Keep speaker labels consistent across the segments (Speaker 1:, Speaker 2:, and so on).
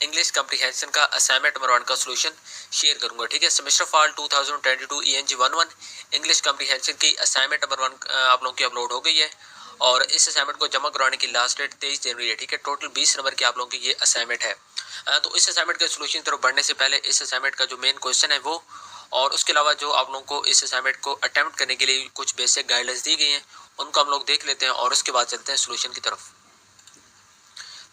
Speaker 1: English comprehension का assignment number 1 का solution share करूंगा। ठीक है, semester fall 2022 ENG 11 English comprehension की असाइनमेंट नंबर 1 आप लोगों की अपलोड हो गई है और इस असाइनमेंट को जमा करवाने की लास्ट डेट 23 जनवरी है। ठीक है, टोटल 20 नंबर की आप लोगों की ये असाइनमेंट है। तो इस असाइनमेंट के सॉल्यूशन की तरफ बढ़ने से पहले इस असाइनमेंट का जो मेन क्वेश्चन है वो और उसके अलावा जो आप लोगों को इस असाइनमेंट को अटेम्प्ट करने के लिए कुछ बेसिक गाइडलाइंस दी गई हैं उनको हम लोग देख लेते हैं और उसके बाद चलते हैं सॉल्यूशन की तरफ।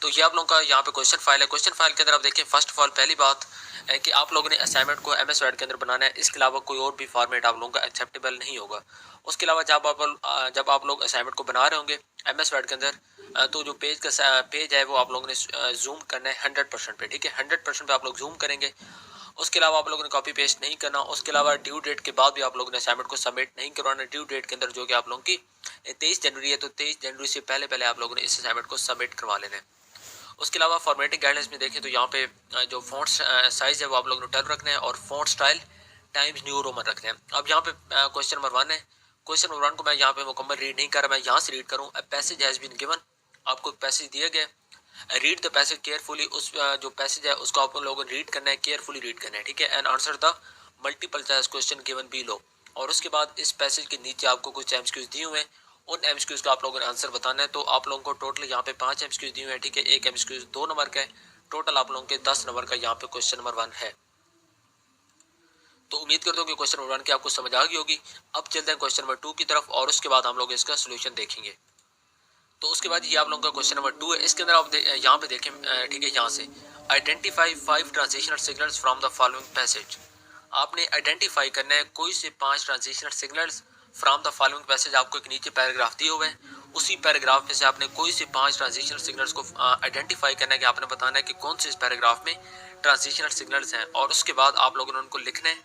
Speaker 1: तो ये आप लोगों का यहाँ पे क्वेश्चन फाइल है। क्वेश्चन फाइल के अंदर आप देखें, फर्स्ट ऑफ ऑल पहली बात है कि आप लोगों ने असाइनमेंट को MS वर्ड के अंदर बनाना है, इसके अलावा कोई और भी फॉर्मेट आप लोगों का एक्सेप्टेबल नहीं होगा। उसके अलावा जब आप लोग असाइनमेंट को बना रहे होंगे MS वर्ड के अंदर तो जो पेज है वो आप लोगों ने जूम करना है 100% पे। ठीक है, 100% पे आप लोग जूम करेंगे। उसके अलावा आप लोगों ने कॉपी पेस्ट नहीं करना। उसके अलावा ड्यू डेट के बाद भी आप लोगों ने असाइनमेंट को सबमिट नहीं करवाना। ड्यू डेट के अंदर जो कि आप लोगों की 23 जनवरी है, तो 23 जनवरी से पहले पहले आप लोगों ने इस असाइनमेंट को सबमिट करवा लेना है। उसके अलावा फॉर्मेटिंग गाइडलाइंस में देखें तो यहाँ पे जो फॉन्ट साइज है वो आप लोगों ने 12 रखना है और font style times new Roman रखना है। अब यहाँ पे क्वेश्चन नंबर 1 है। क्वेश्चन नंबर 1 को मैं यहाँ पे मुकम्मल रीड नहीं कर रहा, मैं यहाँ से रीड करूँ। पैसेज हैज़ बीन गिवन, आपको एक पैसेज दिया गया, रीड द पैसेज केयरफुली। उस जो पैसेज है उसको आप लोगों ने रीड करना है, केयरफुली रीड करना है। ठीक है, and answer the multiple choice question given below. और उसके बाद इस पैसेज के नीचे आपको कुछ MCQs दिए हुए हैं, उन MCQs का आप लोगों ने आंसर बताना है। तो आप लोगों को टोटल यहाँ पे 5 MCQs दिए हुए हैं। ठीक है, एक MCQ 2 नंबर का है, टोटल आप लोगों के 10 नंबर का यहाँ पे क्वेश्चन नंबर 1 है। तो उम्मीद करता हूँ कि क्वेश्चन नंबर 1 की आपको समझ आ गई होगी। अब चलते हैं क्वेश्चन नंबर 2 की तरफ और उसके बाद हम लोग इसका सोल्यूशन देखेंगे। तो उसके बाद ये आप लोगों का क्वेश्चन नंबर 2 है। इसके अंदर आप यहाँ पे देखें, ठीक है, यहाँ से identify 5 transitional signals from the following passage. आपने आइडेंटिफाई करना है कोई से 5 transitional signals from the following passage. आपको एक नीचे पैराग्राफ दिए हुए हैं, उसी पैराग्राफ में से आपने कोई से 5 ट्रांजिशनल सिग्नल्स को आइडेंटिफाई करना है कि आपने बताना है कि कौन से इस पैराग्राफ में ट्रांजिशनल सिग्नल्स हैं। और उसके बाद आप लोगों ने उनको लिखना है।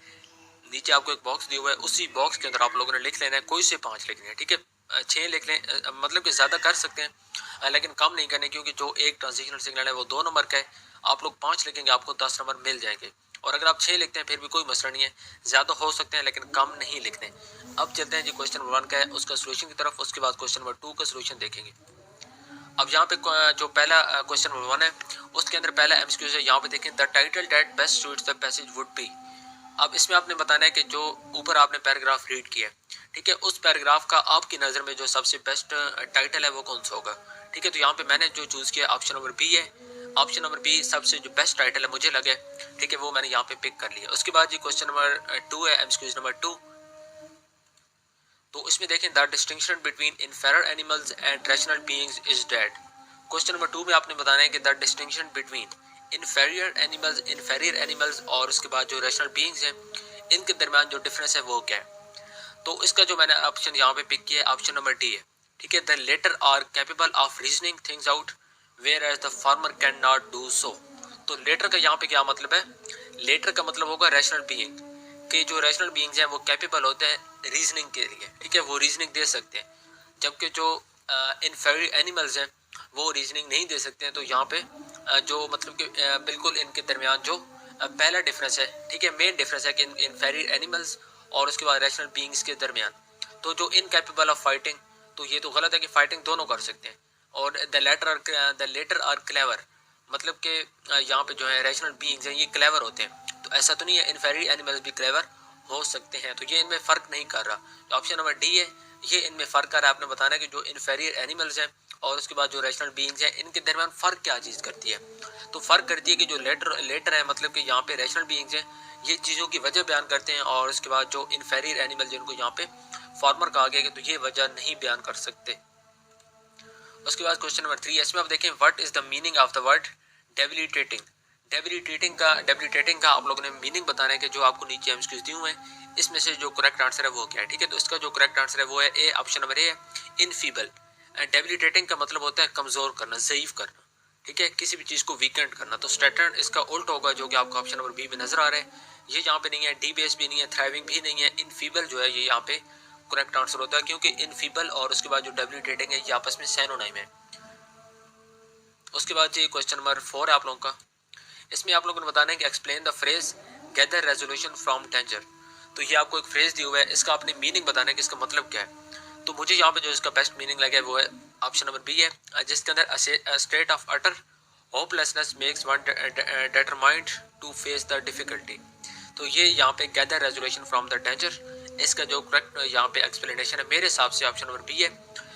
Speaker 1: नीचे आपको एक बॉक्स दिया हुआ है, उसी बॉक्स के अंदर आप लोगों ने लिख लेना है, कोई से 5 लिखने हैं। ठीक है, 6 लिख लें, मतलब कि ज़्यादा कर सकते हैं लेकिन कम नहीं करने, क्योंकि जो एक ट्रांजिशनल सिग्नल है वो 2 नंबर का है। आप लोग 5 लिखेंगे आपको 10 नंबर मिल जाएंगे। और अगर आप 6 लिखते हैं फिर भी कोई मसला नहीं है, ज़्यादा हो सकते हैं लेकिन कम नहीं लिखने। अब चलते हैं जी क्वेश्चन नंबर 1 का है उसका सोल्यूशन की तरफ, उसके बाद क्वेश्चन नंबर 2 का सोल्यूशन देखेंगे। अब यहाँ पे जो पहला क्वेश्चन नंबर 1 है उसके अंदर पहला MCQ है, यहाँ पे देखें, the title that best suits the passage would be. अब इसमें आपने बताना है कि जो ऊपर आपने पैराग्राफ रीड किया है, ठीक है, उस पैराग्राफ का आपकी नज़र में जो सबसे बेस्ट टाइटल है वो कौन सा होगा। ठीक है, तो यहाँ पे मैंने जो चूज़ किया ऑप्शन नंबर बी है। ऑप्शन नंबर बी सबसे जो बेस्ट टाइटल है मुझे लगे, ठीक है, वो मैंने यहाँ पे पिक कर लिया। उसके बाद जी क्वेश्चन नंबर 2 है, MCQ नंबर 2। तो इसमें देखें, the distinction between inferior animals and rational beings is dead. Question number 2 में आपने बताना है कि the distinction between inferior animals और उसके बाद जो रैशनल बीइंग्स हैं इनके दरमियान जो डिफरेंस है वो क्या है। तो इसका जो मैंने ऑप्शन यहाँ पे पिक किया है ऑप्शन नंबर डी है। ठीक है, the latter are capable of reasoning things out whereas the former can not do so. तो लेटर का यहाँ पे क्या मतलब है, लेटर का मतलब होगा रैशनल बीइंग, कि जो रैशनल बीइंग्स हैं वो कैपेबल होते हैं रीजनिंग के लिए। ठीक है, वो रीजनिंग दे सकते हैं, जबकि जो इनफेरियर एनिमल्स हैं वो रीजनिंग नहीं दे सकते हैं। तो यहाँ पे जो मतलब कि बिल्कुल इनके दरमियान जो पहला डिफरेंस है, ठीक है, मेन डिफरेंस है कि इनफेरियर एनिमल्स और उसके बाद रैशनल बीइंग्स के दरमियान। तो जो इनकैपेबल ऑफ फाइटिंग, तो ये तो गलत है कि फाइटिंग दोनों कर सकते हैं। और द लेटर आर क्लेवर, मतलब कि यहाँ पे जो है रैशनल बीइंग्स हैं ये क्लेवर होते हैं। तो ऐसा तो नहीं है, इनफेरियर एनिमल्स भी क्लेवर हो सकते हैं। तो ये इनमें फ़र्क नहीं कर रहा। तो ऑप्शन नंबर डी है, ये इनमें फ़र्क कर रहा है। आपने बताना है कि जो इनफेरियर एनिमल्स हैं और उसके बाद जो रैशनल बीइंग्स हैं इनके दरमियान फ़र्क क्या चीज़ करती है। तो फ़र्क करती है कि जो लेटर है, मतलब कि यहाँ पे रैशनल बीइंग्स हैं ये चीज़ों की वजह बयान करते हैं, और उसके बाद जो इनफेरियर एनिमल जिनको यहाँ पे फार्मर कहा गया कि तो ये वजह नहीं बयान कर सकते। उसके बाद क्वेश्चन नंबर 3, इसमें आप देखें, what is the meaning of the word debilitating. Debilitating का आप लोगों ने मीनिंग बताना है कि जो आपको नीचे MCQs दिए हुए हैं इसमें से जो करेक्ट आंसर है वो क्या है। ठीक है, तो इसका जो करेक्ट आंसर है वो है ए, ऑप्शन नंबर ए है, इनफीबल। डेबिलिटेटिंग का मतलब होता है कमज़ोर करना, ज़ईफ़ करना। ठीक है, किसी भी चीज़ को वीकेंड करना। तो स्ट्रेटन इसका उल्ट होगा, जो कि आपको ऑप्शन नंबर बी में नजर आ रहा है। ये यहाँ पे नहीं है, डी बेस भी नहीं है, थ्राइविंग भी नहीं है, इनफीबल जो है ये यहाँ पे करेक्ट आंसर होता है, क्योंकि इनफीबल और उसके बाद जो डेबिलिटेटिंग है ये आपस में सैनोनाइम है। उसके बाद ये क्वेश्चन नंबर 4 है आप लोगों का। इसमें आप लोगों ने बताना है कि explain the phrase gather resolution from danger. तो ये आपको एक फ्रेज दी हुआ है, इसका आपने मीनिंग बताना है कि इसका मतलब क्या है। तो मुझे यहाँ पे जो इसका बेस्ट मीनिंग लगा है वो है ऑप्शन नंबर बी है, जिसके अंदर state of utter hopelessness makes one determined to face the difficulty. तो ये यहाँ पे gather resolution from the danger, इसका जो करेक्ट यहाँ पे एक्सप्लेनेशन है मेरे हिसाब से ऑप्शन नंबर बी है।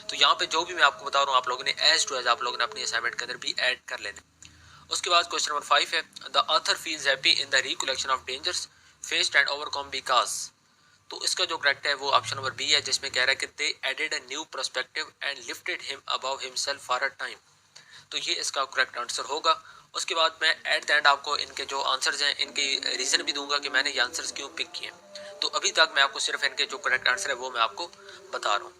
Speaker 1: तो यहाँ पे जो भी मैं आपको बता रहा हूँ आप लोगों ने एज टू एज आप लोगों ने अपनी असाइनमेंट के अंदर भी ऐड कर लेना। उसके बाद क्वेश्चन नंबर 5 है the author feels happy in the recollection of dangers faced and overcome because. तो इसका जो करेक्ट है वो ऑप्शन नंबर बी है, जिसमें कह रहा है कि they added a new perspective and lifted him above himself for a time. तो ये इसका करेक्ट आंसर होगा। उसके बाद मैं एट द एंड आपको इनके जो आंसर्स हैं इनकी रीज़न भी दूंगा कि मैंने ये आंसर्स क्यों पिक किए। तो अभी तक मैं आपको सिर्फ इनके जो करेक्ट आंसर है वो मैं आपको बता रहा हूँ।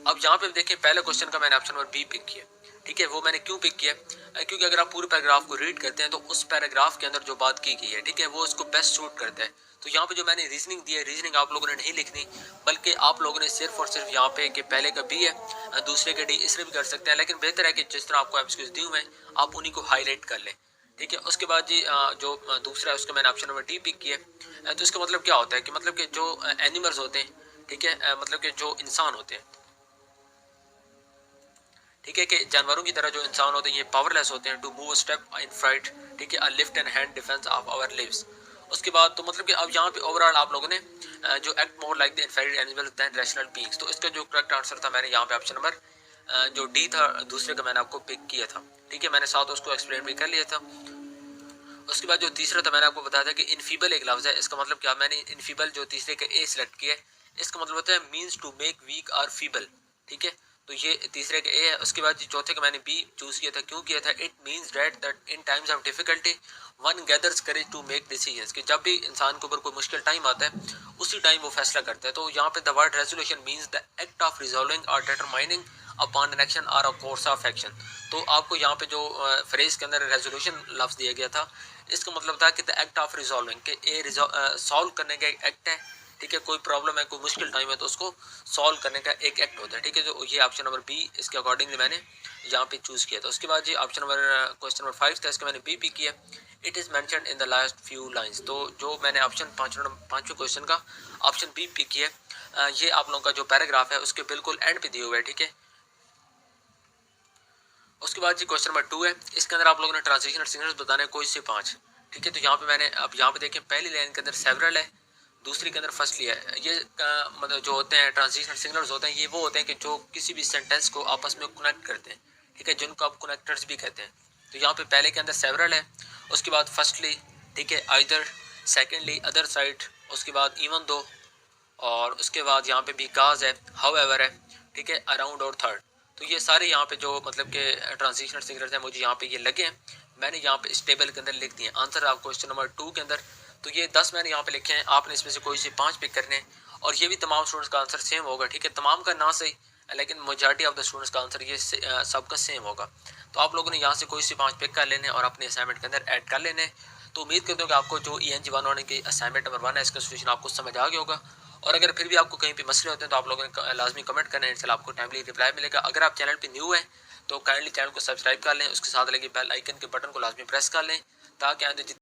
Speaker 1: अब यहाँ पे देखें पहले क्वेश्चन का मैंने ऑप्शन नंबर बी पिक किया, ठीक है। वो मैंने क्यों पिक किया, क्योंकि अगर आप पूरे पैराग्राफ को रीड करते हैं तो उस पैराग्राफ के अंदर जो बात की गई है, ठीक है, वो उसको बेस्ट सूट करता है। तो यहाँ पे जो मैंने रीजनिंग दी है, रीजनिंग आप लोगों ने नहीं लिखनी, बल्कि आप लोगों ने सिर्फ और सिर्फ यहाँ पे कि पहले का बी है दूसरे का डी, इसलिए भी कर सकते हैं। लेकिन बेहतर है कि जिस तरह आपको एमसीक्यूज दी हुए हैं आप उन्हीं को हाईलाइट कर लें, ठीक है। उसके बाद जी जो दूसरा है उसका मैंने ऑप्शन नंबर डी पिक किया। तो इसका मतलब क्या होता है कि मतलब कि जो एनिमल्स होते हैं, ठीक है, मतलब कि जो इंसान होते हैं, ठीक है, कि जानवरों की तरह जो इंसान होते हैं ये पावरलेस होते हैं to move step in fright, ठीक है, lift and hand defence of our lives. उसके बाद तो मतलब कि अब यहाँ पे ओवरऑल आप लोगों ने जो act more like the inferior animals then rational beings, तो इसका जो करेक्ट आंसर था मैंने यहाँ पे ऑप्शन नंबर जो डी था दूसरे का मैंने आपको पिक किया था, ठीक है। मैंने साथ उसको एक्सप्लेन भी कर लिया था। उसके बाद जो तीसरा था मैंने आपको बताया था कि इनफीबल एक लफ्ज़ है, इसका मतलब क्या, मैंने इनफीबल जो तीसरे का ए सिलेक्ट किया है, इसका मतलब होता है मीन्स टू मेक वीक और फीबल, ठीक है। तो ये तीसरे का ए है। उसके बाद चौथे का मैंने बी चूज़ किया था, क्यों किया था, it means that in times of difficulty one gathers courage to make decisions, कि जब भी इंसान के ऊपर कोई मुश्किल टाइम आता है उसी टाइम वो फैसला करता है। तो यहाँ पे the word resolution means the act of resolving और डिटरमाइनिंग अपॉन एन एक्शन और अ कोर्स ऑफ एक्शन। तो आपको यहाँ पे जो फ्रेज के अंदर रेजोल्यूशन लफ्ज़ दिया गया था, इसका मतलब था कि द एक्ट ऑफ रिजॉल्विंग, के ए सॉल्व करने का एक एक्ट है, ठीक है। कोई प्रॉब्लम है, कोई मुश्किल टाइम है तो उसको सॉल्व करने का एक एक्ट होता है, ठीक है। जो ये ऑप्शन नंबर बी इसके अकॉर्डिंगली मैंने यहाँ पे चूज़ किया था। उसके बाद जी ऑप्शन नंबर क्वेश्चन नंबर 5 था, इसका मैंने बी पी किया। It is mention in the last few lines. तो जो मैंने ऑप्शन पाँचवें क्वेश्चन का ऑप्शन बी पी किया, ये आप लोगों का जो पैराग्राफ है उसके बिल्कुल एंड पे दिए हुए है, ठीक है। उसके बाद जी क्वेश्चन नंबर 2 है, इसके अंदर आप लोगों ने ट्रांजिशन सिग्नल्स बताने हैं कोई से 5, ठीक है। तो यहाँ पे मैंने अब यहाँ पे देखें पहली लाइन के अंदर सेवरल है, दूसरी के अंदर फर्स्टली है। ये मतलब जो होते हैं ट्रांजिशनल सिग्नल्स होते हैं, ये वो होते हैं कि जो किसी भी सेंटेंस को आपस में कनेक्ट करते हैं, ठीक है, जिनको आप कनेक्टर्स भी कहते हैं। तो यहाँ पे पहले के अंदर सेवरल है, उसके बाद फर्स्टली, ठीक है, आइदर, सेकेंडली, अदर साइड, उसके बाद इवन दो, और उसके बाद यहाँ पे बिकॉज है, हाउएवर है, ठीक है, अराउंड और थर्ड। तो ये सारे यहाँ पे जो मतलब के ट्रांजिशनल सिग्नल्स हैं मुझे यहाँ पे ये लगे हैं, मैंने यहाँ पे इस टेबल के अंदर लिख दिए आंसर आप क्वेश्चन नंबर 2 के अंदर। तो ये 10 मैंने यहाँ पे लिखे हैं, आपने इसमें से कोई से 5 पिक करने हैं, और ये भी तमाम स्टूडेंट्स का आंसर सेम होगा, ठीक है। तमाम का ना सही, लेकिन मेजॉरिटी ऑफ द स्टूडेंट्स का आंसर ये सबका सेम होगा। तो आप लोगों ने यहाँ से कोई से 5 पिक कर लेने और अपने असाइनमेंट के अंदर ऐड कर लेने। तो उम्मीद करता हूँ कि आपको जो ENG 1 की असाइनमेंट नंबर 1 है इसका सोल्यूशन आपको समझ आ गया होगा। और अगर फिर भी आपको कहीं पे मसले होते हैं तो आप लोगों ने लाजमी कमेंट करना है, इंशाल्लाह आपको टाइमली रिप्लाई मिलेगा। अगर आप चैनल पे न्यू हैं तो काइंडली चैनल को सब्सक्राइब कर लें, उसके साथ लगे बेल आइकन के बटन को लाजमी प्रेस कर लें, ताकि आगे